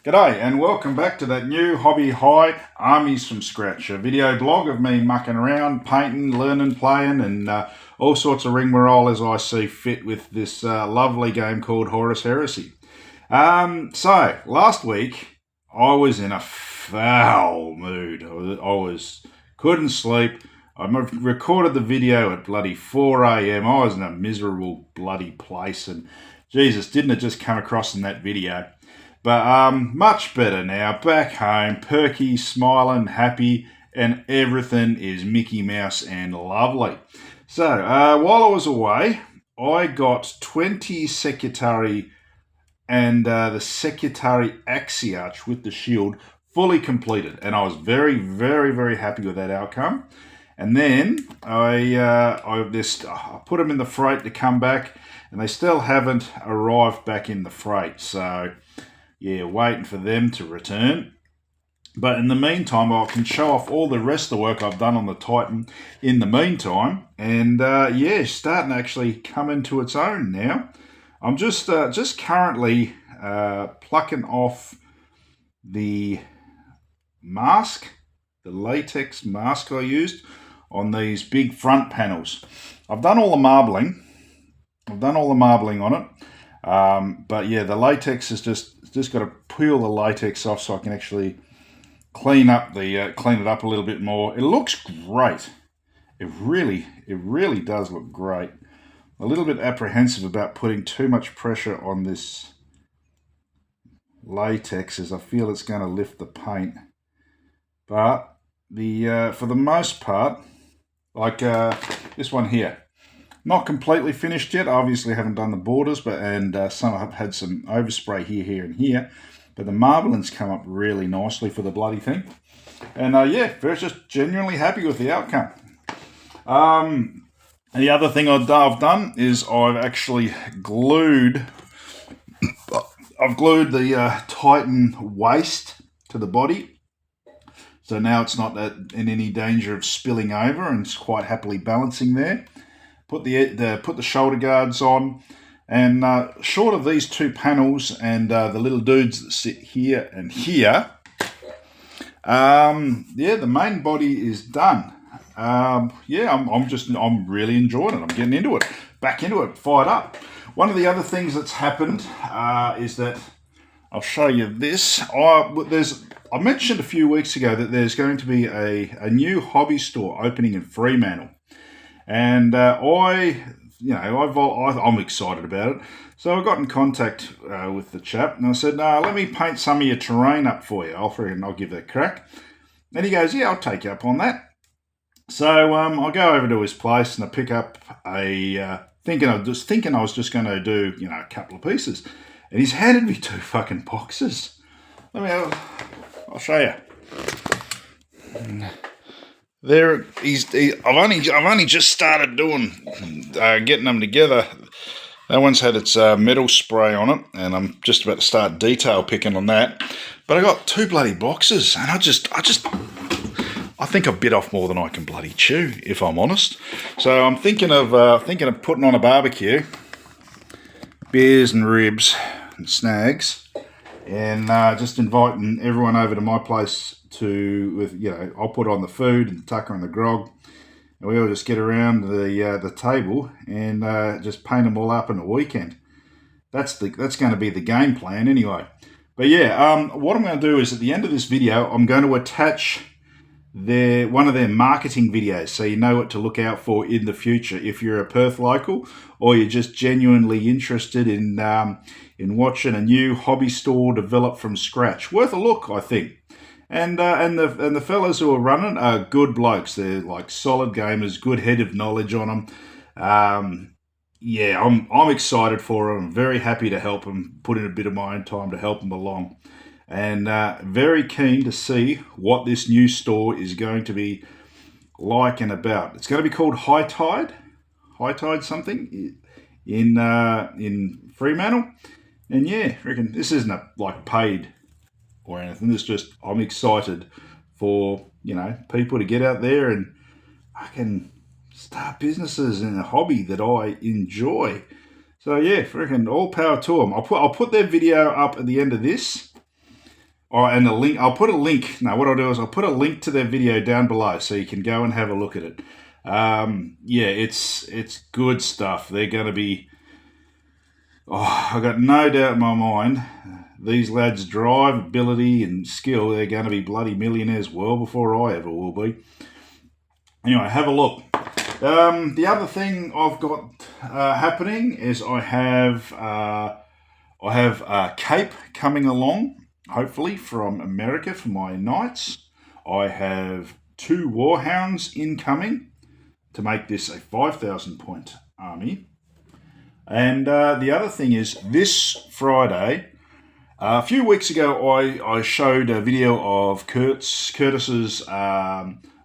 G'day and welcome back to that new hobby high armies from scratch, a video blog of me mucking around, painting, learning, playing and all sorts of rigmarole as I see fit with this lovely game called Horus Heresy. So last week I was in a foul mood. Couldn't sleep. I recorded the video at bloody 4 a.m. I was in a miserable bloody place, and Jesus, didn't it just come across in that video? But much better now, back home, perky, smiling, happy, and everything is Mickey Mouse and lovely. So while I was away, I got 20 Secretary and the Secretary Axiarch with the shield fully completed, and I was very, very, very happy with that outcome. And then I put them in the freight to come back, and they still haven't arrived back in the freight. So yeah, waiting for them to return. But in the meantime, I can show off all the rest of the work I've done on the Titan in the meantime. And yeah, starting to actually come into its own now. I'm just currently plucking off the mask, the latex mask I used on these big front panels. I've done all the marbling. On it. But yeah, the latex is just got to peel the latex off so I can actually clean it up a little bit more. It looks great. It really does look great. A little bit apprehensive about putting too much pressure on this latex, as I feel it's going to lift the paint. But for the most part, like this one here, not completely finished yet. Obviously haven't done the borders, and some have had some overspray here and here. But the marbling's come up really nicely for the bloody thing. And yeah, just genuinely happy with the outcome. And the other thing I've done is I've actually glued the Titan waist to the body. So now it's not in any danger of spilling over, and it's quite happily balancing there. Put the shoulder guards on, and short of these two panels and the little dudes that sit here and here, yeah, the main body is done. Yeah, I'm really enjoying it. I'm getting into it, back into it, fired up. One of the other things that's happened is that I'll show you this. I mentioned a few weeks ago that there's going to be a new hobby store opening in Fremantle. And I'm excited about it. So I got in contact with the chap, and I said, let me paint some of your terrain up for you. I'll give it a crack. And he goes, yeah, I'll take you up on that. So I'll go over to his place, and I pick up thinking I was just going to do, a couple of pieces. And he's handed me 2 fucking boxes. I'll show you. There, I've only just started getting them together. That one's had its metal spray on it, and I'm just about to start detail picking on that. But I got 2 bloody boxes, and I think I bit off more than I can bloody chew, if I'm honest. So I'm thinking of putting on a barbecue, beers and ribs and snags, and just inviting everyone over to my place I'll put on the food and Tucker and the grog, and we all just get around the table and just paint them all up in a weekend. That's going to be the game plan anyway. But yeah, what I'm going to do is at the end of this video, I'm going to attach one of their marketing videos, so you know what to look out for in the future if you're a Perth local, or you're just genuinely interested in watching a new hobby store develop from scratch. Worth a look, I think. And the fellas who are running are good blokes. They're like solid gamers, good head of knowledge on them. Yeah, I'm excited for them. I'm very happy to help them, put in a bit of my own time to help them along. And very keen to see what this new store is going to be like and about. It's going to be called Hightide something in Fremantle. And yeah, I reckon this isn't paid or anything. It's just I'm excited for people to get out there and I can start businesses in a hobby that I enjoy. So yeah, I reckon all power to them. I'll put their video up at the end of this. and a link. I'll put a link. Now, what I'll do is I'll put a link to their video down below so you can go and have a look at it. Yeah, it's good stuff. They're going to be... Oh, I've got no doubt in my mind, these lads' drive, ability and skill, they're going to be bloody millionaires well before I ever will be. Anyway, have a look. The other thing I've got happening is I have a cape coming along, hopefully from America for my knights. I have 2 warhounds incoming to make this a 5,000 point army. And the other thing is, this Friday, a few weeks ago, I showed a video of Curtis's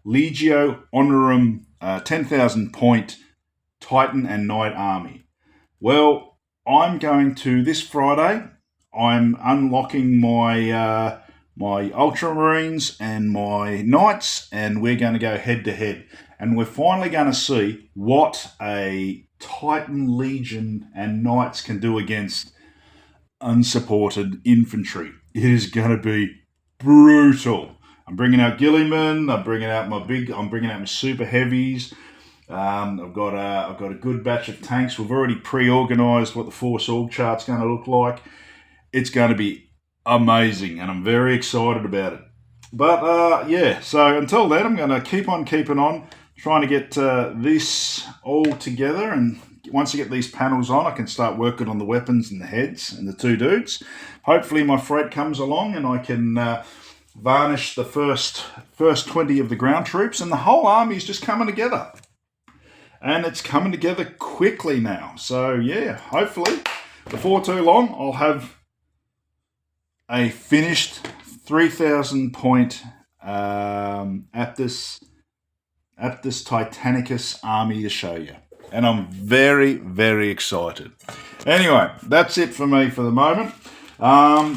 Legio Honorum 10,000 point Titan and Knight army. Well, I'm going to, this Friday, I'm unlocking my my Ultramarines and my Knights, and we're going to go head to head. And we're finally going to see what a Titan Legion and Knights can do against unsupported infantry. It is going to be brutal. I'm bringing out Gilliman. I'm bringing out my super heavies. I've got a good batch of tanks. We've already pre-organised what the Force org chart's going to look like. It's going to be amazing, and I'm very excited about it. But yeah, so until then, I'm going to keep on keeping on, trying to get this all together, and once I get these panels on, I can start working on the weapons and the heads and the 2 dudes. Hopefully my freight comes along and I can varnish the first 20 of the ground troops, and the whole army is just coming together. And it's coming together quickly now. So yeah, hopefully before too long, I'll have a finished 3,000 point Aptus Titanicus army to show you. And I'm very, very excited. Anyway, that's it for me for the moment.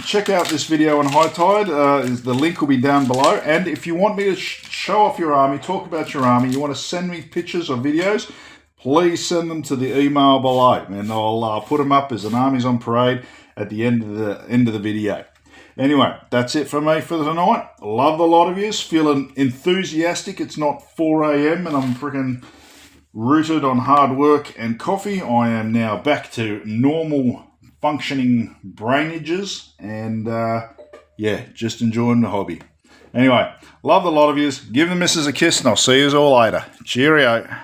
Check out this video on Hightide. The link will be down below. And if you want me to show off your army, talk about your army, you want to send me pictures or videos, please send them to the email below, and I'll put them up as an Armies on Parade at the end of the video. Anyway, that's it for me for tonight. Love the lot of yous. Feeling enthusiastic. It's not 4 a.m. and I'm freaking rooted on hard work and coffee. I am now back to normal functioning brainages, and yeah, just enjoying the hobby. Anyway, love the lot of yous. Give the missus a kiss, and I'll see yous all later. Cheerio.